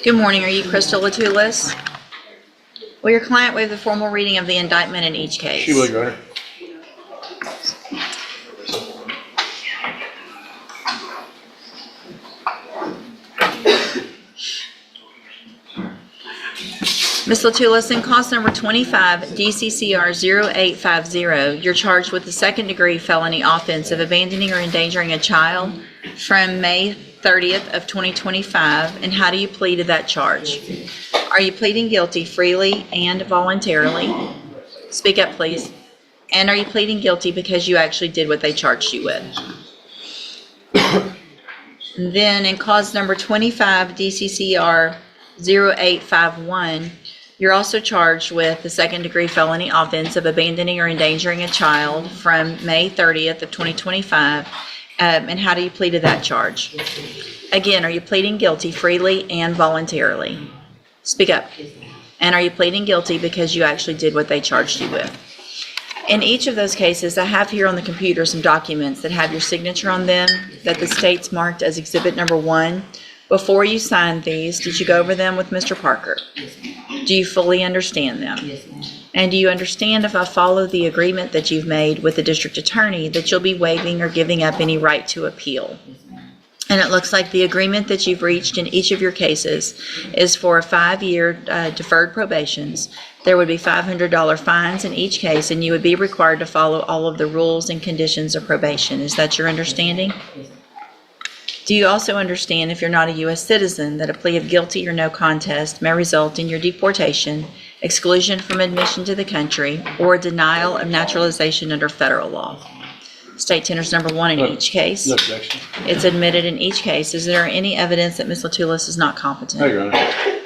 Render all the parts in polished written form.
Good morning. Are you Crystal Latulis? Will your client waive the formal reading of the indictment in each case? She will, Your Honor. Ms. Latulis, in cause number 25 DCCR 0850, you're charged with the second-degree felony offense of abandoning or endangering a child from May 30th of 2025. And how do you plead to that charge? Are you pleading guilty freely and voluntarily? Speak up, please. And are you pleading guilty because you actually did what they charged you with? And then in cause number 25 DCCR 0851, you're also charged with the second-degree felony offense of abandoning or endangering a child from May 30th of 2025. And how do you plead to that charge? Again, are you pleading guilty freely and voluntarily? Speak up. And are you pleading guilty because you actually did what they charged you with? In each of those cases, I have here on the computer some documents that have your signature on them that the state's marked as exhibit number 1. Before you signed these, did you go over them with Mr. Parker? Yes, ma'am. Do you fully understand them? Yes, ma'am. And do you understand, if I follow the agreement that you've made with the district attorney, that you'll be waiving or giving up any right to appeal? Yes, ma'am. And it looks like the agreement that you've reached in each of your cases is for a 5-year deferred probations. There would be $500 fines in each case, and you would be required to follow all of the rules and conditions of probation. Is that your understanding? Yes, ma'am. Do you also understand, if you're not a U.S. citizen, that a plea of guilty or no contest may result in your deportation, exclusion from admission to the country, or a denial of naturalization under federal law? State tenders number 1 in each case. No objection. It's admitted in each case. Is there any evidence that Ms. Latulis is not competent? No, Your Honor.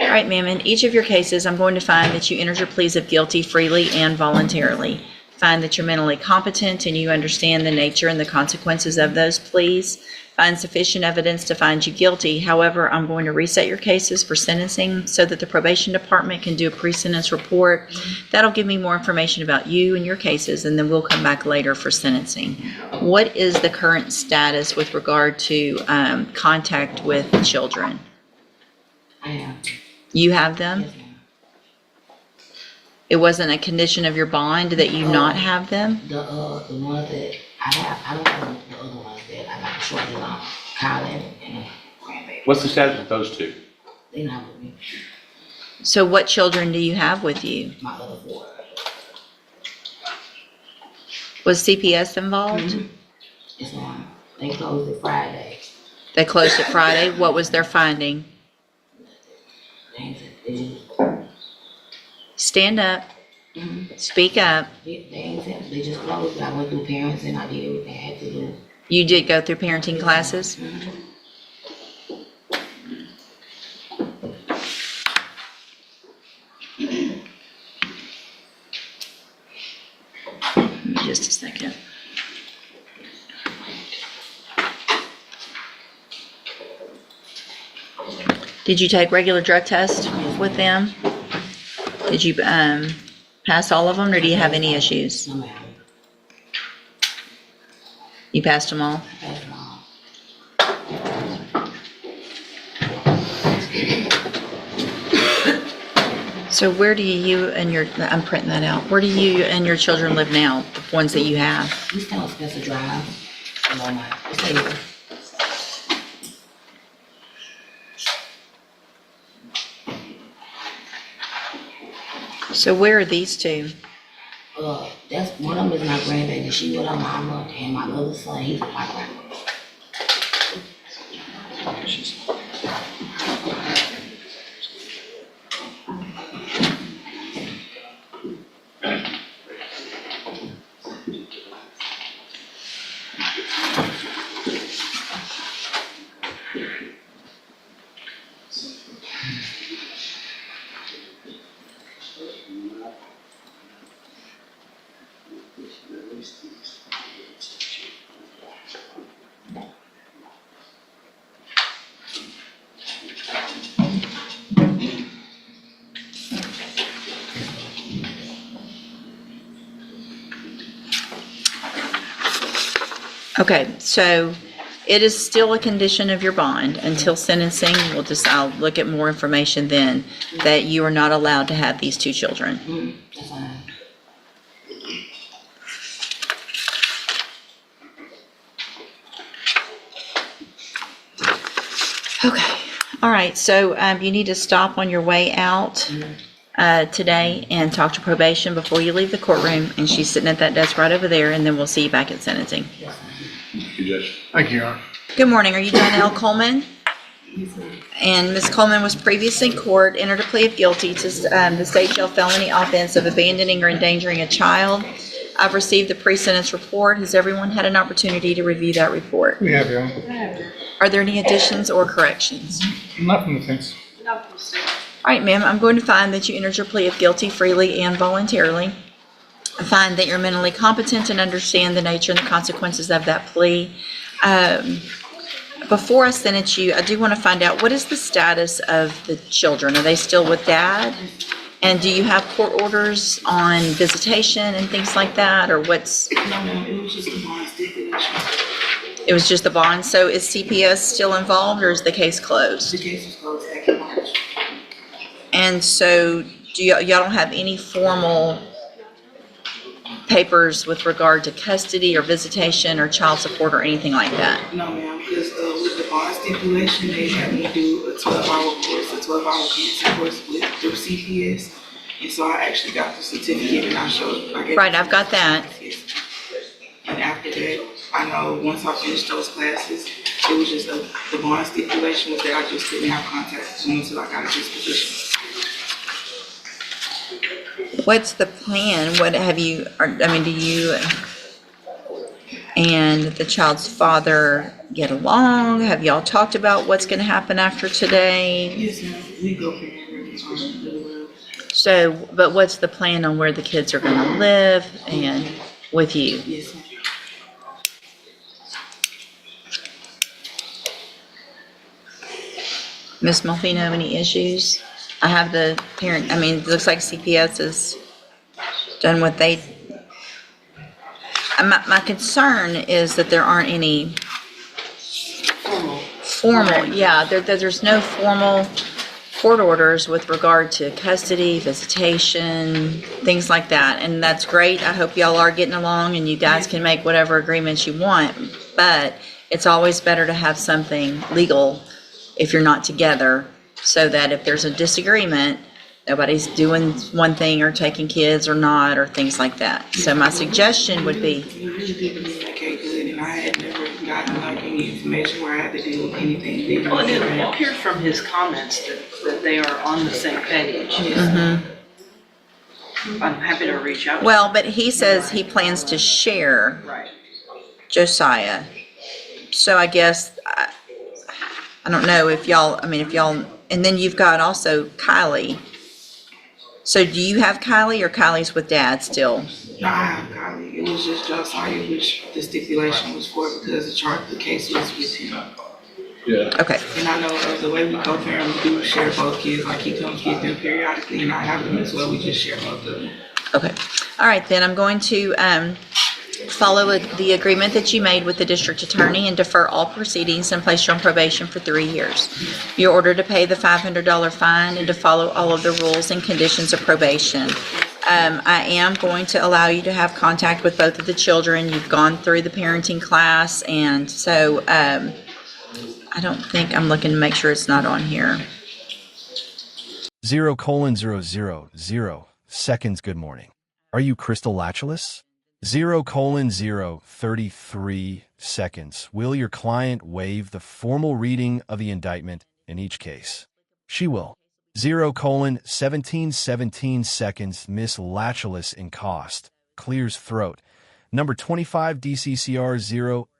All right, ma'am. In each of your cases, I'm going to find that you entered your pleas of guilty freely and voluntarily. Find that you're mentally competent and you understand the nature and the consequences of those pleas. Find sufficient evidence to find you guilty. However, I'm going to reset your cases for sentencing so that the probation department can do a pre-sentence report. That'll give me more information about you and your cases, and then we'll come back later for sentencing. What is the current status with regard to contact with children? I am. You have them? Yes, ma'am. It wasn't a condition of your bond that you not have them? The ones that I have, I don't have the other ones that I got shortly on. Kyle and grandbaby. What's the status with those two? They not with me. So what children do you have with you? My other 4. Was CPS involved? Yes, ma'am. They closed it Friday. They closed it Friday. What was their finding? They just, Stand up. Speak up. they just closed it. I went through parents and I did everything I had to do. You did go through parenting classes? Give me just a second. Did you take regular drug tests with them? Did you pass all of them, or do you have any issues? No, ma'am. You passed them all? That's them all. So where do you and your, I'm printing that out, where do you and your children live now, the ones that you have? We stay on Spencer Drive. No, ma'am. We stay here. So where are these two? That's one of them is my grandbaby. She with her mama, and my other son, he's with my grandma. Okay, so It is still a condition of your bond until sentencing. I'll look at more information then, that you are not allowed to have these 2 children. That's fine. Okay. All right. So you need to stop on your way out today and talk to probation before you leave the courtroom. And she's sitting at that desk right over there. And then we'll see you back at sentencing. Thank you, Judge. Thank you, Your Honor. Good morning. Are you Donnell Coleman? And Ms. Coleman was previously in court, entered a plea of guilty to the state jail felony offense of abandoning or endangering a child. I've received the pre-sentence report. Has everyone had an opportunity to review that report? We have, Your Honor. Are there any additions or corrections? Not from the things. All right, ma'am, I'm going to find that you entered your plea of guilty freely and voluntarily. I find that you're mentally competent and understand the nature and the consequences of that plea. Before I sentence you, I do want to find out, what is the status of the children? Are they still with dad? And do you have court orders on visitation and things like that, or what's? No, it was just a bond stipulation. It was just the bond. So is CPS still involved, or is the case closed? The case was closed back in March. And so y'all don't have any formal papers with regard to custody or visitation or child support or anything like that? No, ma'am, because with the bond stipulation, they had me do a 12-hour course, a 12-hour cancer course through CPS. And so I actually got the certificate and I gave Right, I've got that. And after that, I know once I finished those classes, it was just the bond stipulation was that I just couldn't have contact with them until I got a disposition. What's the plan? What have you, do you and the child's father get along? Have y'all talked about what's going to happen after today? Yes, ma'am, we go for really well. So, but what's the plan on where the kids are going to live and with you? Yes, ma'am. Ms. Melfino, any issues? I have the parent, it looks like CPS has done what they, my concern is that there aren't any formal, there's no formal court orders with regard to custody, visitation, things like that. And that's great. I hope y'all are getting along and you guys can make whatever agreements you want. But it's always better to have something legal if you're not together, so that if there's a disagreement, nobody's doing one thing or taking kids or not, or things like that. So my suggestion would be, We really did communicate good, and I had never gotten any information where I had to deal with anything legal. Well, and it appeared from his comments that they are on the same page. Mm-hmm. I'm happy to reach out. well, but he says he plans to share Right. Josiah. So I guess, I don't know if y'all, and then you've got also Kylie. So do you have Kylie, or Kylie's with dad still? No, I have Kylie. It was just Josiah, which the stipulation was for because the case was with him. Yeah. Okay, And I know the way we co-parent, we do share both kids. Like he comes get them periodically, and I have them as well. We just share both of them. okay. All right, then I'm going to follow the agreement that you made with the district attorney and defer all proceedings and place you on probation for 3 years. You're ordered to pay the $500 fine and to follow all of the rules and conditions of probation. I am going to allow you to have contact with both of the children. You've gone through the parenting class, and so I don't think, I'm looking to make sure it's not on here. 0:000 seconds. Good morning. Are you Crystal Latulus? 0:033 seconds. Will your client waive the formal reading of the indictment in each case? She will. 0:17 seconds. Miss Latulus in cost. Clears throat. Number 25 DCCR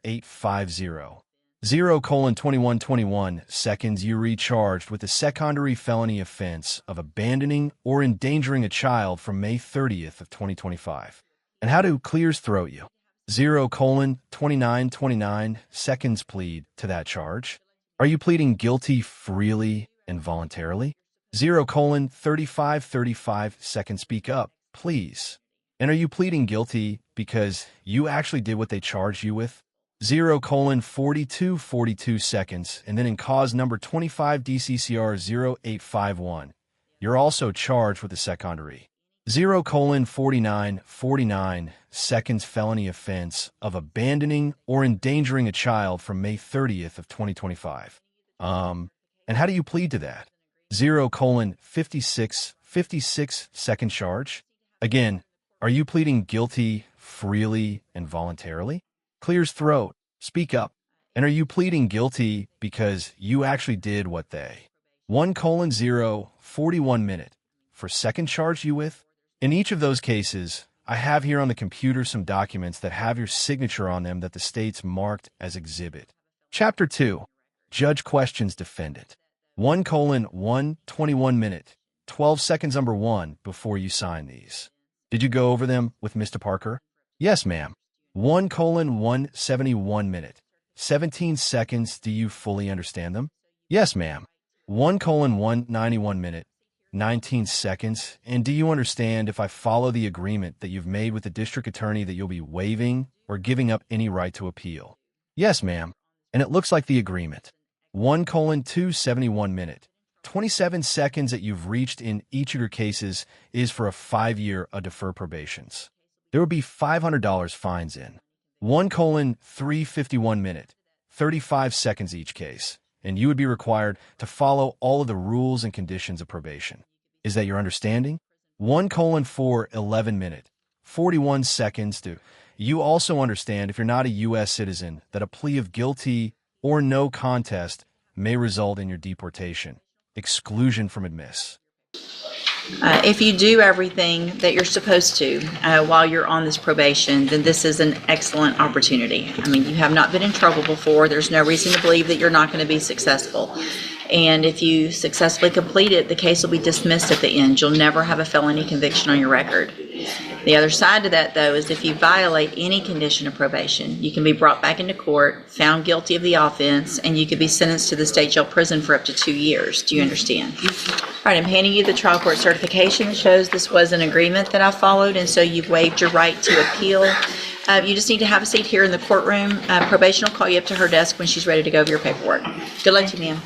0850. 0:21 seconds. You recharged with the secondary felony offense of abandoning or endangering a child from May 30th of 2025. And how do clears throat you? 0:29 seconds plead to that charge. Are you pleading guilty freely and voluntarily? 0:35 seconds speak up, please. And are you pleading guilty because you actually did what they charged you with? 0:42:42 seconds, and then in cause number 25 DCCR 0851, you're also charged with a secondary 0:49:49 seconds felony offense of abandoning or endangering a child from May 30th of 2025. And how do you plead to that? 0:56:56 second charge? Again, are you pleading guilty freely and voluntarily? Clears throat. Speak up. And are you pleading guilty because you actually did what they 1:0:41 minute for second charge you with? In each of those cases, I have here on the computer some documents that have your signature on them that the state's marked as exhibit. Chapter 2. Judge questions defendant. 1:1:21 minute, 12 seconds number 1 before you sign these. Did you go over them with Mr. Parker? Yes, ma'am. 1:171 minute, 17 seconds. Do you fully understand them? Yes, ma'am. 1:191 minute, 19 seconds. And do you understand, if I follow the agreement that you've made with the district attorney, that you'll be waiving or giving up any right to appeal? Yes, ma'am. And it looks like the agreement. 1:271 minute, 27 seconds that you've reached in each of your cases is for a 5-year deferred probations. There would be $500 fines in. 1:351 minute, 35 seconds each case, and you would be required to follow all of the rules and conditions of probation. Is that your understanding? 1:411 minute, 41 seconds. Do you also understand, if you're not a U.S. citizen, that a plea of guilty or no contest may result in your deportation, exclusion from admiss? If you do everything that you're supposed to while you're on this probation, then this is an excellent opportunity. I mean, you have not been in trouble before. There's no reason to believe that you're not going to be successful. And if you successfully complete it, the case will be dismissed at the end. You'll never have a felony conviction on your record. The other side to that, though, is if you violate any condition of probation, you can be brought back into court, found guilty of the offense, and you could be sentenced to the state jail prison for up to 2 years. Do you understand? All right, I'm handing you the trial court certification that shows this was an agreement that I followed, and so you've waived your right to appeal. You just need to have a seat here in the courtroom. Probation will call you up to her desk when she's ready to go over your paperwork. Good luck to you, ma'am.